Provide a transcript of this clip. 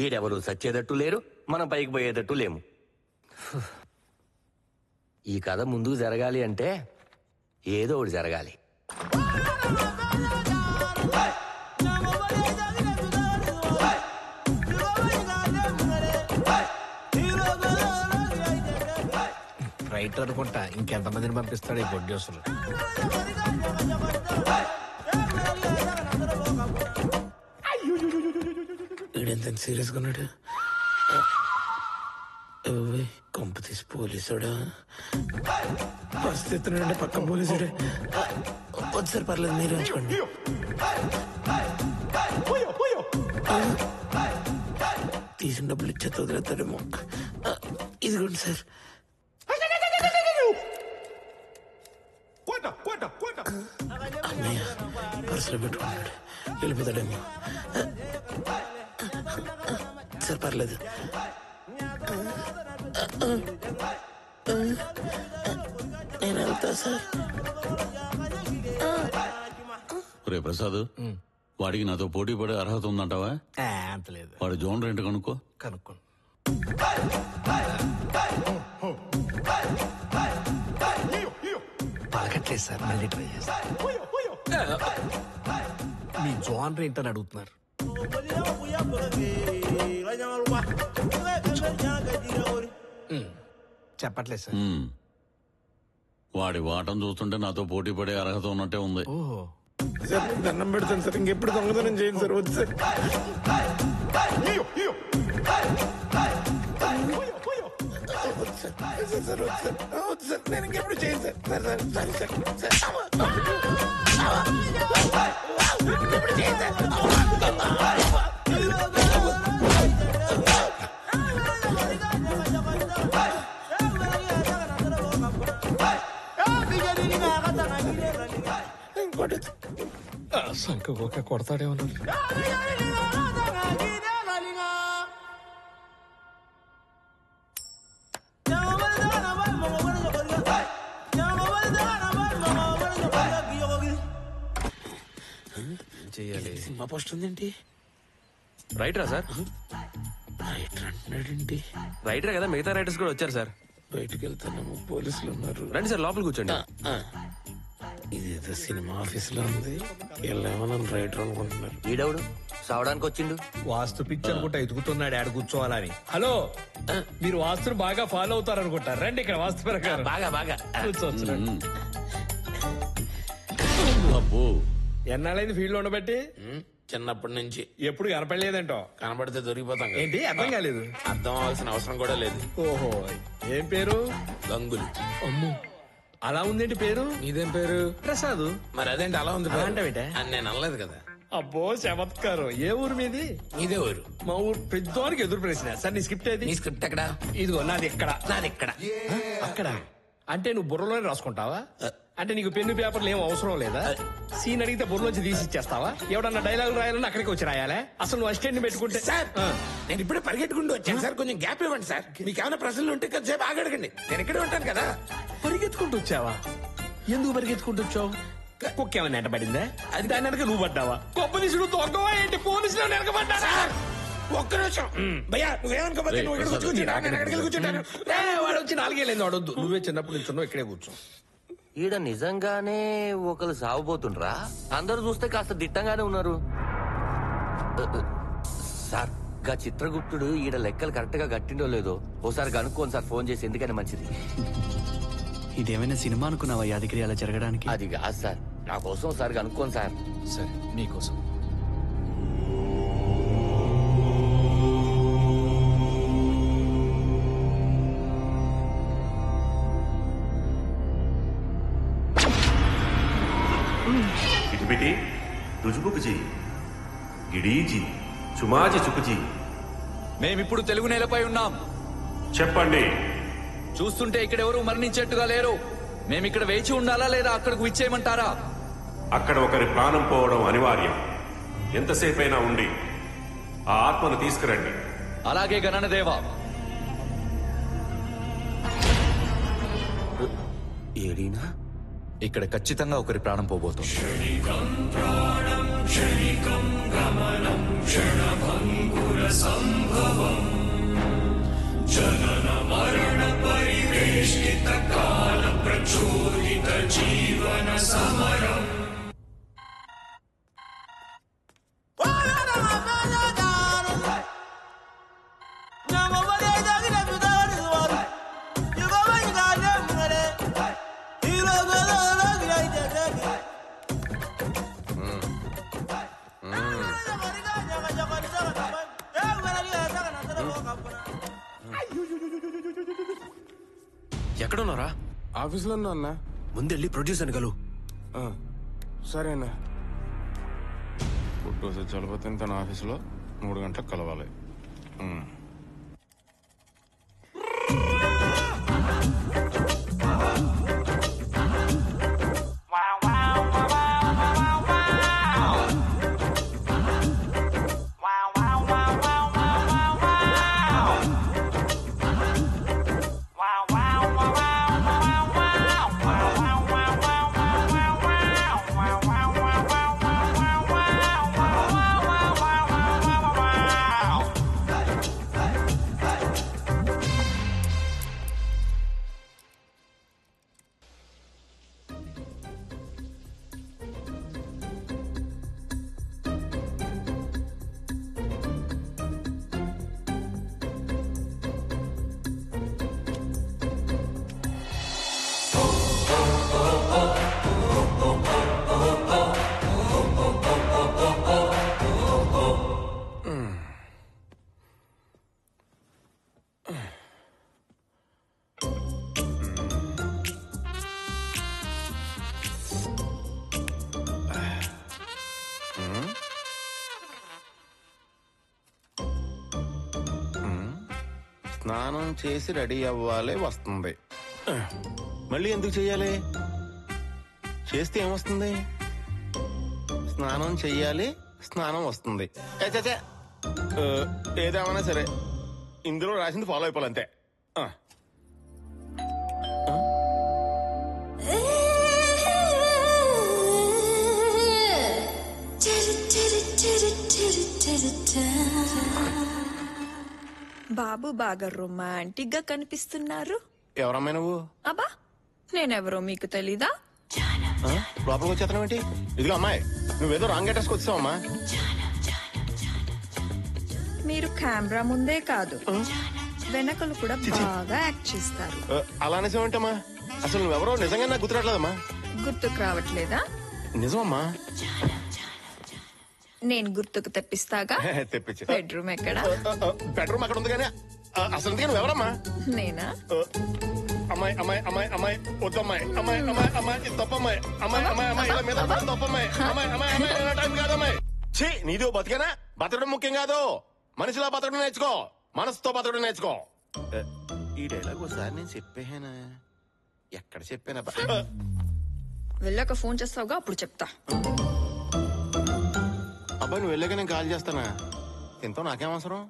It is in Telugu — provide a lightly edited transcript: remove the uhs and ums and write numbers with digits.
ఈడెవరు సచ్చేటట్టు లేరు, మనం పైకి పోయేటట్టు లేము. ఈ కథ ముందుకు జరగాలి అంటే ఏదో ఒకటి జరగాలి. రైటర్ అనుకుంటా, ఇంకెంతమందిని పంపిస్తాడు ఈ ప్రొడ్యూసర్. వీడెంత సీరియస్ గా ఉన్నాడు. కొంప తీసి పోలీసుడా పరిస్థితి అంటే పక్క పోలీసుడే. వద్దు పర్లేదు, మీరు ఉంచుకోండి. తీసిన డబ్బులు ఇచ్చే వదిలేస్తాడేమో. ఇదిగోండి సార్. అన్నయ్య పర్సులో పెట్టుకున్నాడు, వెళ్ళిపోతాడేమో. సార్ పర్లేదు. నేను వెళ్తా సార్. రే ప్రసాద్, వాడికి నాతో పోటీ పడే అర్హత ఉందంటావా? అంత లేదు. వాడు జోన్ రెంట్ కనుక్కో. కనుక్కోండి. పలకట్లేదు సార్, మళ్ళీ ట్రై చేస్తా. మీ జోన్ రెంట్ అని అడుగుతున్నారు. చెప్పట్లేదు సార్. వాడి వాటం చూస్తుంటే నాతో పోటీ పడే అర్హత ఉన్నట్టే ఉంది. ఓహో సార్, దండం పెడతాను సార్, ఇంకెప్పుడు దొంగతనం చేయండి సార్. వద్దు సార్. వద్దు సార్, నేను ఇంకెప్పుడు చేయను sir. Sir sir sorry sir. సంకగోక కొడతాడేమన్నా. సినిమా పోస్ట్ ఉందేంటి? రైటరా సార్? రైటర్ అంటున్నాడేంటి? రైటరే కదా, మిగతా రైటర్స్ కూడా వచ్చారు సార్. బయటకు వెళ్తానేమో, పోలీసులు ఉన్నారు. రండి సార్, లోపల కూర్చోండి. ఇదేదో సినిమా ఆఫీస్ లో ఉంది. వీళ్ళేమో నన్ను రైటర్ అనుకుంటున్నారు. ఈడవుడు సావడానికి వచ్చిండు. వాస్తు పిక్చర్ అనుకుంటా ఎదుగుతున్నాడు ఆడ కూర్చోవాలని. హలో, మీరు వాస్తుని బాగా ఫాలో అవుతారు అనుకుంటా. రండి ఇక్కడ వాస్తు ప్రకారం. బాగా బాగా కూర్చోవచ్చు. అబ్బో, ఎన్నాళ్ళైంది ఫీల్డ్ లో ఉండబట్టి? చిన్నప్పటి నుంచి. ఎప్పుడు కనపడలేదంటో. కనబడితే దొరికిపోతాం. ఏంటి అర్థం కాలేదు? అర్థం అవ్వాల్సిన అవసరం కూడా లేదు. ఓహో, ఏం పేరు? గంగులు. అమ్ము, అలా ఉందేంటి పేరు? నీదేం పేరు? ప్రసాద్. మరి అదేంటి అలా ఉంది? అంటావేంటే? అని నేను అనలేదు కదా. అబ్బో చమత్కారం. ఏ ఊరు మీది? నీదే ఊరు. మా ఊరు. పెద్దవానికి ఎదురు ప్రశ్న సార్. నీ స్క్రిప్ట్ ఏది? నీ స్క్రిప్ట్ ఎక్కడా? ఇదిగో నాది ఇక్కడ. నాది ఇక్కడ. అక్కడ అంటే నువ్వు బుర్రలోనే రాసుకుంటావా? అంటే నీకు పెన్ను పేపర్లు ఏం అవసరం లేదా? సీన్ అడిగితే బుర్రలోంచి తీసి ఇచ్చేస్తావా? ఎవడన్నా డైలాగ్ రాయాలని అక్కడికి వచ్చి రాయాలా? అసలు నువ్వు అసిస్టెంట్ పెట్టుకుంటే సార్, నేను ఇప్పుడే పరిగెట్టుకుంటూ వచ్చాను సార్. కొంచెం గ్యాప్ ఇవ్వండి సార్. మీకు ఏమైనా ప్రశ్నలు ఉంటే కొంచెంసేపు ఆగడగండి. నేను ఇక్కడే ఉంటాను కదా. పరిగెత్తుకుంటూ వచ్చావా? ఎందుకు పరిగెత్తుకుంటూ వచ్చావు? కుక్క ఏమైనా వెంటబడిందా? అది దాని వెనక నువ్వు పడ్డావా? గొప్ప తీసుడు దొంగవా ఏంటి? పోలీసులు వెనకబడ్డా? ఒక్క నిమిషం భయ్యా, నువ్వేమనుకోపోతే నువ్వు ఇక్కడ కూర్చుంటాను. నేను అక్కడికి కూర్చుంటాను. వాడు వచ్చి 4 ఏళ్ళైంది వాడొద్దు. నువ్వే చిన్నప్పుడు నిల్చున్నావు, ఇక్కడే కూర్చో. ఈడ నిజంగానే ఒకరు సాగుపోతుండ్రా? అందరూ చూస్తే కాస్త దిట్టంగానే ఉన్నారు. సార్, గా చిత్రగుప్తుడు ఈడ లెక్కలు కరెక్ట్ గా గట్టిండో లేదో ఓసారి కనుక్కోండి సార్, ఫోన్ చేసి. ఎందుకని మంచిది. ఇదేమైనా సినిమా అనుకున్నావా యాదగిరి అలా జరగడానికి? అది కాదు సార్, నా కోసం ఒకసారి కనుక్కోండి సార్. సరే, నీకోసం. बेटी రుజుబుక్ జీ గిడీజీ సుమాజీ చుకుజీ. మేమిప్పుడు తెలుగు నేలపై ఉన్నాం. చెప్పండి. చూస్తుంటే ఇక్కడెవరూ మరణించేట్టుగా లేరు. మేమిక్కడ వేచి ఉండాలా లేదా అక్కడికి విచ్చేయమంటారా? అక్కడ ఒకరి ప్రాణం పోవడం అనివార్యం. ఎంతసేపైనా ఉండి ఆ ఆత్మను తీసుకురండి. అలాగే గణనదేవా. ఏడీనా? ఇక్కడ ఖచ్చితంగా ఒకరి ప్రాణం పోబోతుంది. క్షణికం గమనం క్షణభంగుర సంభవం ఎక్కడున్నారా? ఆఫీస్లో ఉన్నా అన్నా. ముందెళ్ళి ప్రొడ్యూసర్ కలు. సరే అన్నా. ఫోటోస్ చలపోతే తన ఆఫీస్లో 3 గంటలకు కలవాలి. స్నానం చేసి రెడీ అవ్వాలి వస్తుంది. మళ్ళీ ఎందుకు చెయ్యాలి? చేస్తే ఏమొస్తుంది? స్నానం చెయ్యాలి, స్నానం వస్తుంది. ఏదేమన్నా సరే ఇందులో రాసింది ఫాలో అయిపోవాలంతే. బాబు బాగా రొమాంటిక్ గా కనిపిస్తున్నారు. ఎవరమ్మా నువ్వు? అబ్బా నేనెవరో మీకు తెలీదా? లోపలికి వచ్చేతనం ఏంటి? ఇదిగో అమ్మాయి, నువ్వేదో రాంగ్ అడ్రస్కి వచ్చావమ్మా. మీరు కెమెరా ముందే కాదు వెనకలు కూడా బాగా యాక్ట్ చేస్తారు. అలా అనేసేమంటమ్మా? అసలు నువ్వెవరో నిజంగా నాకు గుర్తురాట్లేదమ్మా. గుర్తుకు రావట్లేదా? నిజమమ్మా. నేను గుర్తుకు తెప్పిస్తాగా. తెప్పించు. బెడ్రూమ్ ఎక్కడా? బెడ్రూమ్ అక్కడ ఉంది కానీ అసలు నువ్వెవరమ్మా? నేనా? అమ్మాయి అమ్మాయి అమ్మాయి అమ్మాయి వద్దమ్మాయి అమ్మాయి అమ్మాయి అమ్మాయి ఇది తప్పమ్మాయి అమ్మాయి అమ్మాయి అమ్మాయి ఇలా మీద తప్పమ్మాయి అమ్మాయి అమ్మాయి అమ్మాయి ఇలా టైం కాదమ్మాయి. ఛీ, నీది బతికేనా? బతకడం ముఖ్యం కాదు, మనిషిలా బతకడం నేర్చుకో, మనసుతో బతకడం నేర్చుకో. ఈ డైలాగ్ ఒకసారి నేను చెప్పానా? ఎక్కడ చెప్పానా? వెళ్ళాక ఫోన్ చేస్తావుగా, అప్పుడు చెప్తా. అబ్బాయి నువ్వు వెళ్ళాక నేను కాల్ చేస్తానా? ఎంతో నాకేం అవసరం?